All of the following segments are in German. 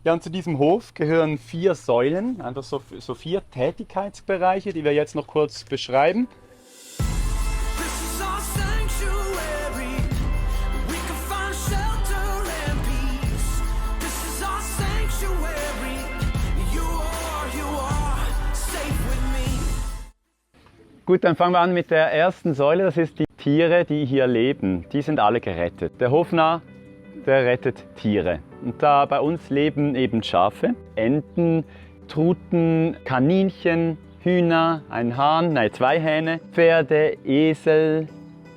Ja, und zu diesem Hof gehören 4 Säulen, einfach so 4 Tätigkeitsbereiche, die wir jetzt noch kurz beschreiben. This is our sanctuary. We can find shelter and peace. This is our sanctuary. You are safe with me. Gut, dann fangen wir an mit der ersten Säule, das ist die Tiere, die hier leben. Die sind alle gerettet. Der Hofnarr, der rettet Tiere. Und da bei uns leben eben Schafe, Enten, Truten, Kaninchen, Hühner, ein Hahn, nein, 2 Hähne, Pferde, Esel,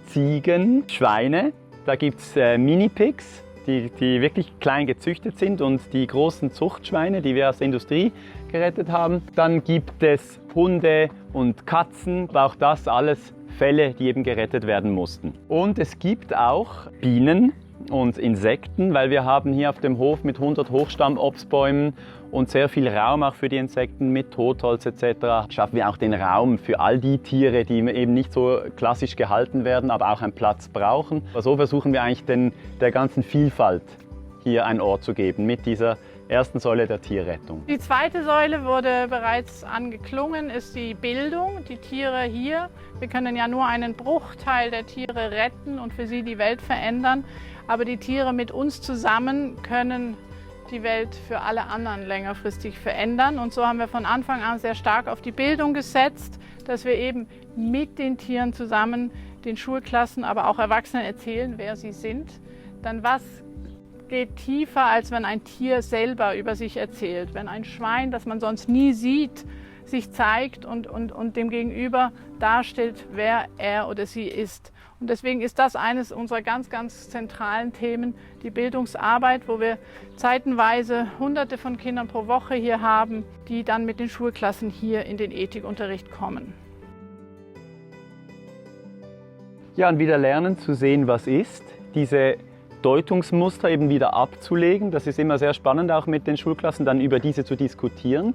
Ziegen, Schweine. Da gibt es Mini-Pigs, die wirklich klein gezüchtet sind, und die großen Zuchtschweine, die wir aus der Industrie gerettet haben. Dann gibt es Hunde und Katzen, aber auch das alles Fälle, die eben gerettet werden mussten. Und es gibt auch Bienen und Insekten, weil wir haben hier auf dem Hof mit 100 Hochstammobstbäumen und sehr viel Raum auch für die Insekten mit Totholz etc. schaffen wir auch den Raum für all die Tiere, die eben nicht so klassisch gehalten werden, aber auch einen Platz brauchen. So versuchen wir eigentlich der ganzen Vielfalt hier einen Ort zu geben mit dieser ersten Säule der Tierrettung. Die zweite Säule wurde bereits angeklungen, ist die Bildung. Die Tiere hier, wir können ja nur einen Bruchteil der Tiere retten und für sie die Welt verändern. Aber die Tiere mit uns zusammen können die Welt für alle anderen längerfristig verändern. Und so haben wir von Anfang an sehr stark auf die Bildung gesetzt, dass wir eben mit den Tieren zusammen den Schulklassen, aber auch Erwachsenen erzählen, wer sie sind. Dann was geht tiefer, als wenn ein Tier selber über sich erzählt. Wenn ein Schwein, das man sonst nie sieht, sich zeigt und dem Gegenüber darstellt, wer er oder sie ist. Und deswegen ist das eines unserer ganz, ganz zentralen Themen, die Bildungsarbeit, wo wir zeitenweise Hunderte von Kindern pro Woche hier haben, die dann mit den Schulklassen hier in den Ethikunterricht kommen. Ja, und wieder lernen zu sehen, was ist, diese Deutungsmuster eben wieder abzulegen. Das ist immer sehr spannend, auch mit den Schulklassen dann über diese zu diskutieren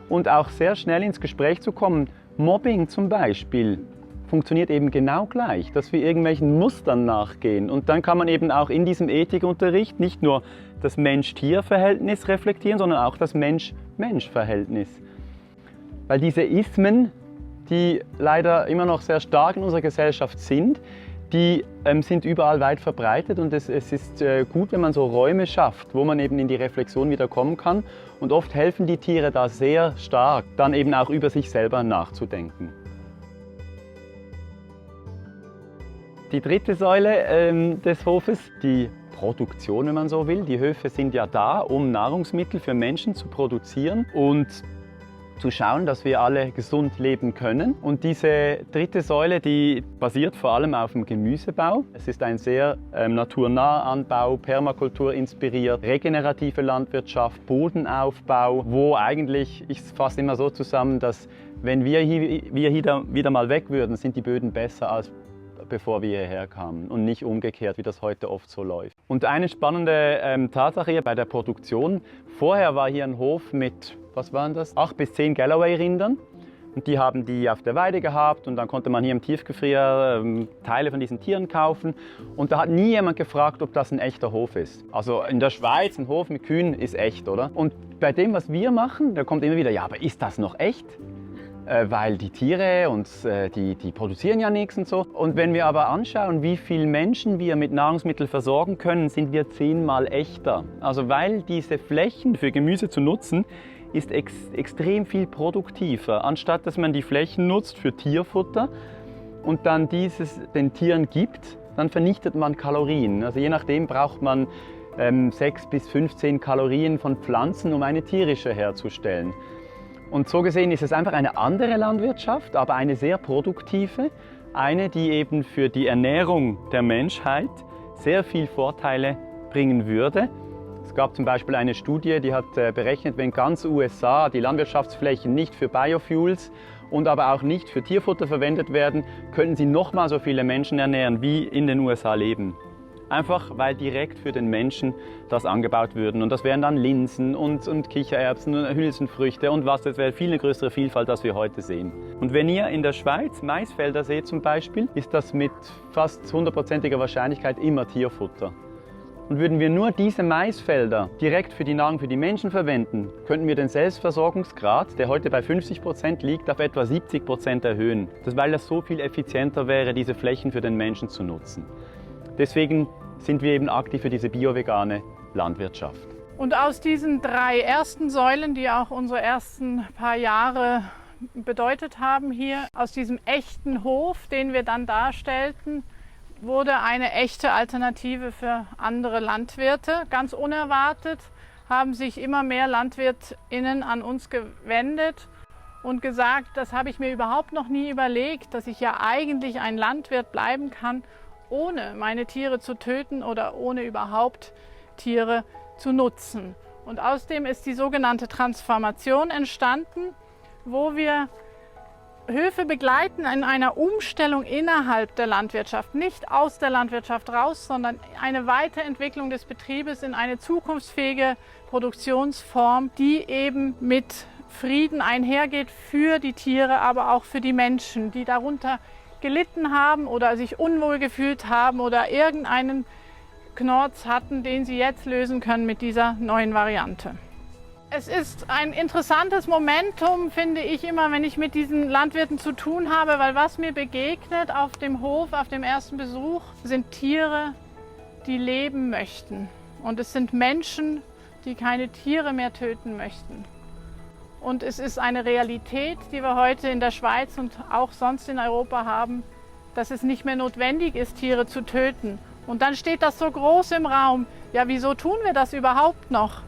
und auch sehr schnell ins Gespräch zu kommen. Mobbing zum Beispiel funktioniert eben genau gleich, dass wir irgendwelchen Mustern nachgehen. Und dann kann man eben auch in diesem Ethikunterricht nicht nur das Mensch-Tier-Verhältnis reflektieren, sondern auch das Mensch-Mensch-Verhältnis. Weil diese Ismen, die leider immer noch sehr stark in unserer Gesellschaft sind, die sind überall weit verbreitet, und es ist gut, wenn man so Räume schafft, wo man eben in die Reflexion wieder kommen kann. Und oft helfen die Tiere da sehr stark, dann eben auch über sich selber nachzudenken. Die dritte Säule des Hofes, die Produktion, wenn man so will. Die Höfe sind ja da, um Nahrungsmittel für Menschen zu produzieren und zu schauen, dass wir alle gesund leben können. Und diese dritte Säule, die basiert vor allem auf dem Gemüsebau. Es ist ein sehr naturnaher Anbau, Permakultur inspiriert, regenerative Landwirtschaft, Bodenaufbau, wo eigentlich, ich fasse immer so zusammen, dass wenn wir wieder mal weg würden, sind die Böden besser als bevor wir hierher kamen und nicht umgekehrt, wie das heute oft so läuft. Und eine spannende Tatsache hier bei der Produktion: Vorher war hier ein Hof mit, was waren das, 8 bis 10 Galloway-Rindern, und die haben die auf der Weide gehabt, und dann konnte man hier im Tiefgefrier Teile von diesen Tieren kaufen, und da hat nie jemand gefragt, ob das ein echter Hof ist. Also in der Schweiz ein Hof mit Kühen ist echt, oder? Und bei dem, was wir machen, da kommt immer wieder, ja, aber ist das noch echt? Weil die Tiere und die produzieren ja nichts und so. Und wenn wir aber anschauen, wie viele Menschen wir mit Nahrungsmitteln versorgen können, sind wir 10-mal echter. Also weil diese Flächen für Gemüse zu nutzen, ist extrem viel produktiver, anstatt dass man die Flächen nutzt für Tierfutter und dann dieses den Tieren gibt, dann vernichtet man Kalorien. Also je nachdem braucht man 6 bis 15 Kalorien von Pflanzen, um eine tierische herzustellen. Und so gesehen ist es einfach eine andere Landwirtschaft, aber eine sehr produktive, eine, die eben für die Ernährung der Menschheit sehr viel Vorteile bringen würde. Es gab zum Beispiel eine Studie, die hat berechnet, wenn ganz USA die Landwirtschaftsflächen nicht für Biofuels und aber auch nicht für Tierfutter verwendet werden, könnten sie nochmal so viele Menschen ernähren, wie in den USA leben. Einfach weil direkt für den Menschen das angebaut würden. Und das wären dann Linsen und Kichererbsen und Hülsenfrüchte und was. Das wäre viel eine größere Vielfalt, als wir heute sehen. Und wenn ihr in der Schweiz Maisfelder seht zum Beispiel, ist das mit fast 100%iger Wahrscheinlichkeit immer Tierfutter. Und würden wir nur diese Maisfelder direkt für die Nahrung für die Menschen verwenden, könnten wir den Selbstversorgungsgrad, der heute bei 50% liegt, auf etwa 70% erhöhen. Weil das so viel effizienter wäre, diese Flächen für den Menschen zu nutzen. Deswegen sind wir eben aktiv für diese bio-vegane Landwirtschaft. Und aus diesen 3 ersten Säulen, die auch unsere ersten paar Jahre bedeutet haben hier, aus diesem echten Hof, den wir dann darstellten, wurde eine echte Alternative für andere Landwirte. Ganz unerwartet haben sich immer mehr LandwirtInnen an uns gewendet und gesagt, das habe ich mir überhaupt noch nie überlegt, dass ich ja eigentlich ein Landwirt bleiben kann, ohne meine Tiere zu töten oder ohne überhaupt Tiere zu nutzen. Und aus dem ist die sogenannte Transformation entstanden, wo wir Höfe begleiten in einer Umstellung innerhalb der Landwirtschaft, nicht aus der Landwirtschaft raus, sondern eine Weiterentwicklung des Betriebes in eine zukunftsfähige Produktionsform, die eben mit Frieden einhergeht für die Tiere, aber auch für die Menschen, die darunter gelitten haben oder sich unwohl gefühlt haben oder irgendeinen Knorz hatten, den sie jetzt lösen können mit dieser neuen Variante. Es ist ein interessantes Momentum, finde ich immer, wenn ich mit diesen Landwirten zu tun habe, weil was mir begegnet auf dem Hof, auf dem ersten Besuch, sind Tiere, die leben möchten. Und es sind Menschen, die keine Tiere mehr töten möchten. Und es ist eine Realität, die wir heute in der Schweiz und auch sonst in Europa haben, dass es nicht mehr notwendig ist, Tiere zu töten. Und dann steht das so groß im Raum. Ja, wieso tun wir das überhaupt noch?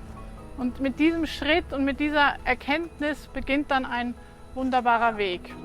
Und mit diesem Schritt und mit dieser Erkenntnis beginnt dann ein wunderbarer Weg.